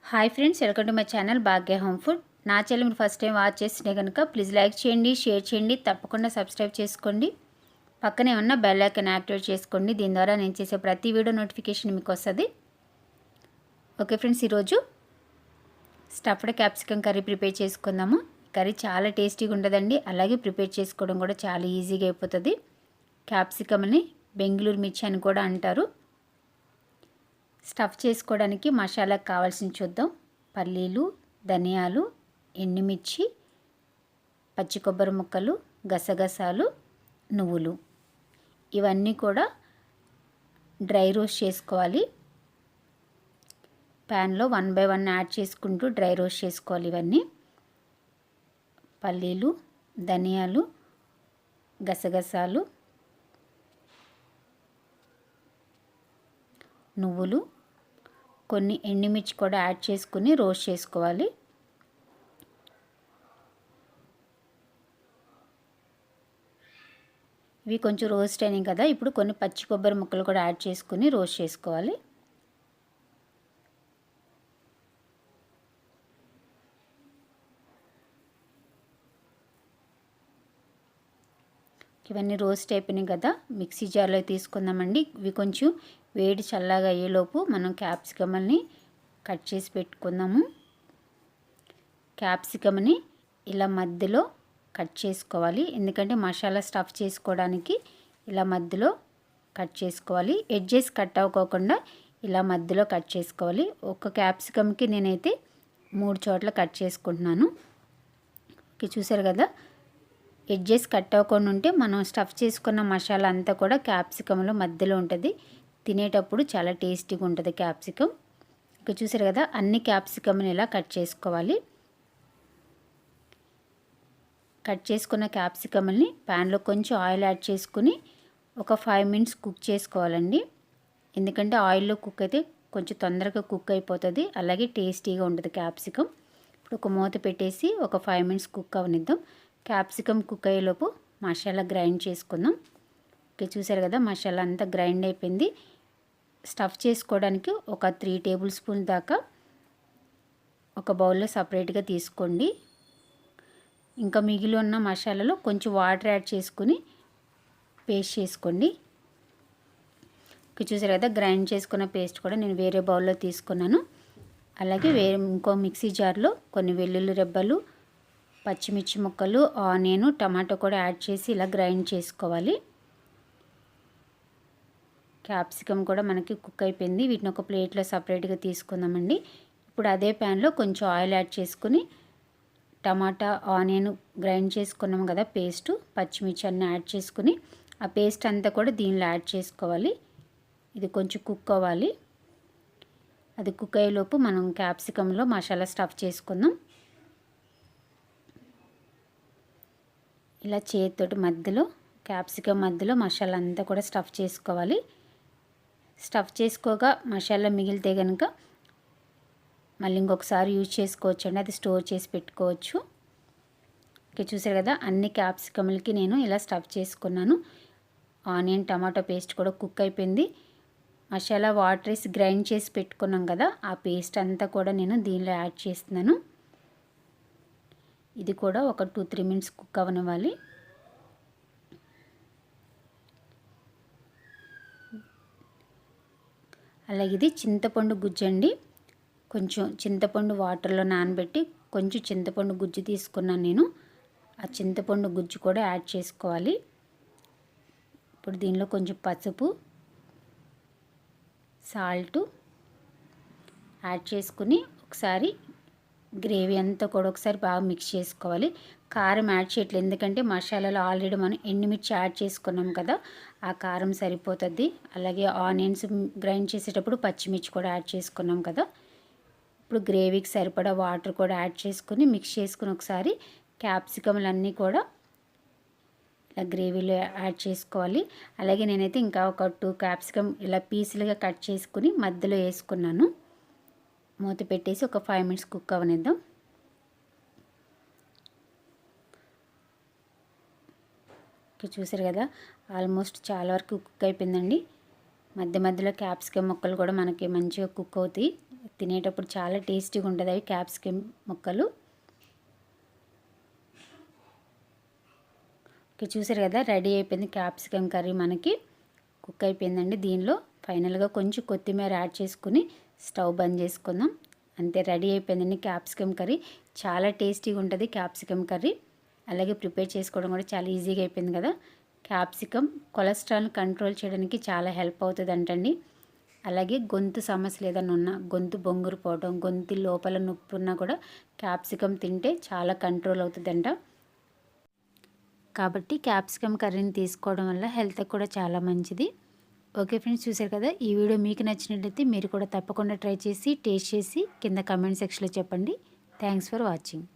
Hi friends, welcome to my channel Bhagya home food. నా channel మీరు first time watch చేస్తే కనుక please like చేయండి, షేర్ చేయండి, తప్పకుండా సబ్స్క్రైబ్ చేసుకోండి. పక్కనే ఉన్న బెల్ ఐకాన్ యాక్టివేట్ చేసుకోండి. దీని ద్వారా నేను చేసే ప్రతి వీడియో నోటిఫికేషన్ మీకు వస్తుంది. ఓకే ఫ్రెండ్స్, ఈరోజు స్టఫ్డ్ క్యాప్సికమ్ కర్రీ ప్రిపేర్ చేసుకుందాము. కర్రీ చాలా టేస్టీగా ఉంటుందండి. అలాగే ప్రిపేర్ చేసుకోవడం కూడా చాలా ఈజీగా అయిపోతుంది. క్యాప్సికమ్ని బెంగళూరు మిర్చి అని కూడా అంటారు. స్టఫ్ చేసుకోవడానికి మసాలాకు కావాల్సిన చూద్దాం. పల్లీలు, ధనియాలు, ఎండుమిర్చి, పచ్చి కొబ్బరి ముక్కలు, గసగసాలు, నువ్వులు ఇవన్నీ కూడా డ్రై రోస్ట్ చేసుకోవాలి. ప్యాన్లో 1 by 1 యాడ్ చేసుకుంటూ డ్రై రోస్ట్ చేసుకోవాలి. ఇవన్నీ పల్లీలు, ధనియాలు, గసగసాలు, నువ్వులు, కొన్ని ఎండుమిర్చి కూడా యాడ్ చేసుకుని రోస్ట్ చేసుకోవాలి. ఇవి కొంచెం రోస్ట్ అయినాయి కదా, ఇప్పుడు కొన్ని పచ్చి కొబ్బరి ముక్కలు కూడా యాడ్ చేసుకుని రోస్ట్ చేసుకోవాలి. ఇవన్నీ రోస్ట్ అయిపోయినాయి కదా, మిక్సీ జార్లో తీసుకుందామండి. ఇవి కొంచెం వేడి చల్లగా అయ్యేలోపు మనం క్యాప్సికమ్ని కట్ చేసి పెట్టుకుందాము. క్యాప్సికమ్ని ఇలా మధ్యలో కట్ చేసుకోవాలి, ఎందుకంటే మసాలా స్టఫ్ చేసుకోవడానికి ఇలా మధ్యలో కట్ చేసుకోవాలి. ఎడ్జెస్ కట్ అవ్వకోకుండా ఇలా మధ్యలో కట్ చేసుకోవాలి. ఒక క్యాప్సికమ్కి నేనైతే 3 చోట్ల కట్ చేసుకుంటున్నాను. ఓకే, చూసారు కదా, ఎడ్జెస్ కట్ అవ్వకుండా ఉంటే మనం స్టఫ్ చేసుకున్న మసాలా అంతా కూడా క్యాప్సికంలో మధ్యలో ఉంటుంది. తినేటప్పుడు చాలా టేస్టీగా ఉంటుంది క్యాప్సికమ్. ఇక చూసారు కదా, అన్ని క్యాప్సికమ్ని ఇలా కట్ చేసుకోవాలి. కట్ చేసుకున్న క్యాప్సికమ్ని ప్యాన్లో కొంచెం ఆయిల్ యాడ్ చేసుకుని ఒక 5 minutes కుక్ చేసుకోవాలండి. ఎందుకంటే ఆయిల్లో కుక్ అయితే కొంచెం తొందరగా కుక్ అయిపోతుంది, అలాగే టేస్టీగా ఉంటుంది క్యాప్సికమ్. ఇప్పుడు ఒక మూత పెట్టేసి ఒక 5 minutes కుక్ అవనిద్దాం. క్యాప్సికమ్ కుక్ అయ్యేలోపు మసాలా గ్రైండ్ చేసుకుందాం. ఓకే, చూసారు కదా, మసాలా అంతా గ్రైండ్ అయిపోయింది. స్టఫ్ చేసుకోవడానికి ఒక 3 tablespoons దాకా ఒక బౌల్లో సపరేట్గా తీసుకోండి. ఇంకా మిగిలి ఉన్న మసాలాలో కొంచెం వాటర్ యాడ్ చేసుకుని పేస్ట్ చేసుకోండి. ఓకే, చూసారు కదా, గ్రైండ్ చేసుకున్న పేస్ట్ కూడా నేను వేరే బౌల్లో తీసుకున్నాను. అలాగే ఇంకో మిక్సీ జార్లో కొన్ని వెల్లుల్లి రెబ్బలు, పచ్చిమిర్చి ముక్కలు, ఆనియన్, టమాటో కూడా యాడ్ చేసి ఇలా గ్రైండ్ చేసుకోవాలి. క్యాప్సికమ్ కూడా మనకి కుక్ అయిపోయింది. వీటిని ఒక ప్లేట్లో సపరేట్గా తీసుకుందామండి. ఇప్పుడు అదే ప్యాన్లో కొంచెం ఆయిల్ యాడ్ చేసుకుని టమాటా, ఆనియన్ గ్రైండ్ చేసుకున్నాం కదా పేస్ట్, పచ్చిమిర్చి అన్నీ యాడ్ చేసుకుని ఆ పేస్ట్ అంతా కూడా దీనిలో యాడ్ చేసుకోవాలి. ఇది కొంచెం కుక్ అవ్వాలి. అది కుక్ అయ్యేలోపు మనం క్యాప్సికంలో మసాలా స్టఫ్ చేసుకుందాం. ఇలా చేతితోటి మధ్యలో క్యాప్సికమ్ మధ్యలో మసాలా అంతా కూడా స్టఫ్ చేసుకోవాలి. స్టఫ్ చేసుకోగా మసాలా మిగిలితే కనుక మళ్ళీ ఇంకొకసారి యూజ్ చేసుకోవచ్చు అండి, అది స్టోర్ చేసి పెట్టుకోవచ్చు. ఓకే, చూసారు కదా, అన్ని క్యాప్సికమ్లకి నేను ఇలా స్టఫ్ చేసుకున్నాను. ఆనియన్, టమాటో పేస్ట్ కూడా కుక్ అయిపోయింది. మసాలా వాటర్ వేసి గ్రైండ్ చేసి పెట్టుకున్నాం కదా, ఆ పేస్ట్ అంతా కూడా నేను దీనిలో యాడ్ చేస్తున్నాను. ఇది కూడా ఒక 2-3 minutes కుక్ అవనివ్వాలి. అలాగే ఇది చింతపండు గుజ్జు అండి. కొంచెం చింతపండు వాటర్లో నానబెట్టి కొంచెం చింతపండు గుజ్జు తీసుకున్నాను నేను. ఆ చింతపండు గుజ్జు కూడా యాడ్ చేసుకోవాలి. ఇప్పుడు దీనిలో కొంచెం పసుపు, సాల్టు యాడ్ చేసుకుని ఒకసారి గ్రేవీ అంతా కూడా ఒకసారి బాగా మిక్స్ చేసుకోవాలి. కారం యాడ్ చేయట్లేదు, ఎందుకంటే మసాలాలో ఆల్రెడీ మనం ఎండుమిర్చి యాడ్ చేసుకున్నాం కదా, ఆ కారం సరిపోతుంది. అలాగే ఆనియన్స్ గ్రైండ్ చేసేటప్పుడు పచ్చిమిర్చి కూడా యాడ్ చేసుకున్నాం కదా. ఇప్పుడు గ్రేవీకి సరిపడా వాటర్ కూడా యాడ్ చేసుకుని మిక్స్ చేసుకుని ఒకసారి క్యాప్సికమ్లన్నీ కూడా ఇలా గ్రేవీలో యాడ్ చేసుకోవాలి. అలాగే నేనైతే ఇంకా ఒక 2 క్యాప్సికమ్ ఇలా పీసులుగా కట్ చేసుకుని మధ్యలో వేసుకున్నాను. మూత పెట్టేసి ఒక 5 minutes కుక్ అవనిద్దాం. చూసారు కదా, ఆల్మోస్ట్ చాలా వరకు కుక్ అయిపోయిందండి. మధ్య మధ్యలో క్యాప్సికమ్ ముక్కలు కూడా మనకి మంచిగా కుక్ అవుతాయి. తినేటప్పుడు చాలా టేస్టీగా ఉంటుంది అవి క్యాప్సికమ్ ముక్కలు. ఓకే, చూసారు కదా రెడీ అయిపోయింది క్యాప్సికమ్ కర్రీ మనకి కుక్ అయిపోయిందండి. దీనిలో ఫైనల్గా కొంచెం కొత్తిమీర యాడ్ చేసుకుని స్టవ్ బంద్ చేసుకుందాం. అంతే, రెడీ అయిపోయిందండి క్యాప్సికమ్ కర్రీ. చాలా టేస్టీగా ఉంటుంది క్యాప్సికమ్ కర్రీ. అలాగే ప్రిపేర్ చేసుకోవడం కూడా చాలా ఈజీగా అయిపోయింది కదా. క్యాప్సికమ్ కొలెస్ట్రాల్ని కంట్రోల్ చేయడానికి చాలా హెల్ప్ అవుతుంది అంటండి. అలాగే గొంతు సమస్యలు ఏదైనా ఉన్నా, గొంతు బొంగురు పోవడం, గొంతు లోపల నొప్పి ఉన్నా కూడా క్యాప్సికమ్ తింటే చాలా కంట్రోల్ అవుతుందంట. కాబట్టి క్యాప్సికమ్ కర్రీని తీసుకోవడం వల్ల హెల్త్ కూడా చాలా మంచిది. ఓకే ఫ్రెండ్స్, చూసారు కదా. ఈ వీడియో మీకు నచ్చినట్లయితే మీరు కూడా తప్పకుండా ట్రై చేసి టేస్ట్ చేసి కింద కామెంట్ సెక్షన్లో చెప్పండి. Thanks for watching.